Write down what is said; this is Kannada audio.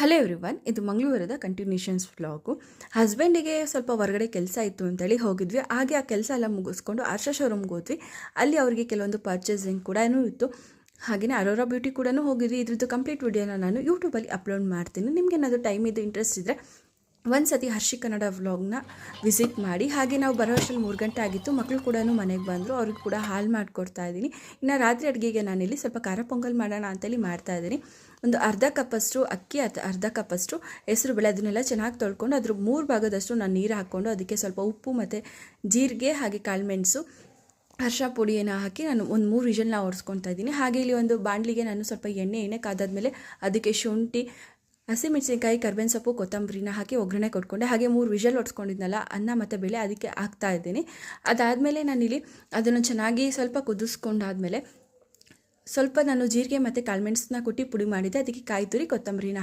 ಹಲೋ ಎವ್ರಿವನ್, ಇದು ಮಂಗಳೂರದ ಕಂಟಿನ್ಯೂಷನ್ಸ್ ವ್ಲಾಗು. ಹಸ್ಬೆಂಡಿಗೆ ಸ್ವಲ್ಪ ಹೊರಗಡೆ ಕೆಲಸ ಇತ್ತು ಅಂತೇಳಿ ಹೋಗಿದ್ವಿ. ಹಾಗೆ ಆ ಕೆಲಸ ಎಲ್ಲ ಮುಗಿಸ್ಕೊಂಡು ಹರ್ಷ ಶೋರೂಮ್ಗೆ ಹೋದ್ವಿ. ಅಲ್ಲಿ ಅವರಿಗೆ ಕೆಲವೊಂದು ಪರ್ಚೇಸಿಂಗ್ ಕೂಡ ಇತ್ತು. ಹಾಗೆಯೇ ಅರೋರಾ ಬ್ಯೂಟಿ ಕೂಡ ಹೋಗಿದ್ವಿ. ಇದ್ರದ್ದು ಕಂಪ್ಲೀಟ್ ವಿಡಿಯೋನ ನಾನು ಯೂಟ್ಯೂಬಲ್ಲಿ ಅಪ್ಲೋಡ್ ಮಾಡ್ತೀನಿ. ನಿಮ್ಗೆ ಏನಾದರೂ ಟೈಮ್ ಇದು ಇಂಟ್ರೆಸ್ಟ್ ಇದ್ದರೆ ಒಂದು ಸತಿ ಹರ್ಷಿ ಕನ್ನಡ ವ್ಲಾಗ್ನ ವಿಸಿಟ್ ಮಾಡಿ. ಹಾಗೆ ನಾವು ಬರೋ ಅಷ್ಟರಲ್ಲಿ 3 ಗಂಟೆ ಆಗಿತ್ತು. ಮಕ್ಕಳು ಕೂಡ ಮನೆಗೆ ಬಂದರು. ಅವ್ರಿಗೆ ಕೂಡ ಹಾಲು ಮಾಡಿಕೊಡ್ತಾ ಇದ್ದೀನಿ. ಇನ್ನು ರಾತ್ರಿ ಅಡುಗೆಗೆ ನಾನಿಲ್ಲಿ ಸ್ವಲ್ಪ ಖಾರ ಪೊಂಗಲ್ ಮಾಡೋಣ ಅಂತೇಳಿ ಮಾಡ್ತಾ ಇದ್ದೀನಿ. ಒಂದು ಅರ್ಧ ಕಪ್ಪಷ್ಟು ಅಕ್ಕಿ, ಅರ್ಧ ಕಪ್ಪಷ್ಟು ಹೆಸರು ಬೇಳೆ, ಅದನ್ನೆಲ್ಲ ಚೆನ್ನಾಗಿ ತೊಳ್ಕೊಂಡು ಅದ್ರ 3 ಭಾಗದಷ್ಟು ನಾನು ನೀರು ಹಾಕ್ಕೊಂಡು ಅದಕ್ಕೆ ಸ್ವಲ್ಪ ಉಪ್ಪು ಮತ್ತು ಜೀರಿಗೆ ಹಾಗೆ ಕಾಳುಮೆಣಸು ಅರಿಶಿನ ಪುಡಿಯನ್ನು ಹಾಕಿ ನಾನು ಒಂದು 3 ವಿಷಲ್ನ ಓಡಿಸ್ಕೊತಾ ಇದ್ದೀನಿ. ಹಾಗೆ ಇಲ್ಲಿ ಒಂದು ಬಾಣಲಿಗೆ ನಾನು ಸ್ವಲ್ಪ ಎಣ್ಣೆ ಕಾದಾದ್ಮೇಲೆ ಅದಕ್ಕೆ ಶುಂಠಿ, ಹಸಿಮೆಣಸಿನಕಾಯಿ, ಕರ್ಬೇವಿನ ಸೊಪ್ಪು, ಕೊತ್ತಂಬರಿನ ಹಾಕಿ ಒಗ್ಗರಣೆ ಕೊಟ್ಕೊಂಡೆ. ಹಾಗೆ 3 ವಿಷಲ್ ಹೊಡ್ಸ್ಕೊಂಡಿದ್ನಲ್ಲ ಅನ್ನ ಮತ್ತು ಬೇಳೆ, ಅದಕ್ಕೆ ಹಾಕ್ತಾ ಇದ್ದೀನಿ. ಅದಾದಮೇಲೆ ನಾನಿಲ್ಲಿ ಅದನ್ನು ಚೆನ್ನಾಗಿ ಸ್ವಲ್ಪ ಕುದಿಸ್ಕೊಂಡಾದಮೇಲೆ ಸ್ವಲ್ಪ ನಾನು ಜೀರಿಗೆ ಮತ್ತು ಕಾಳುಮೆಣಸನ್ನ ಕುಟ್ಟಿ ಪುಡಿ ಮಾಡಿದ್ದೆ. ಅದಕ್ಕೆ ಕಾಯಿ ತುರಿ, ಕೊತ್ತಂಬರಿನ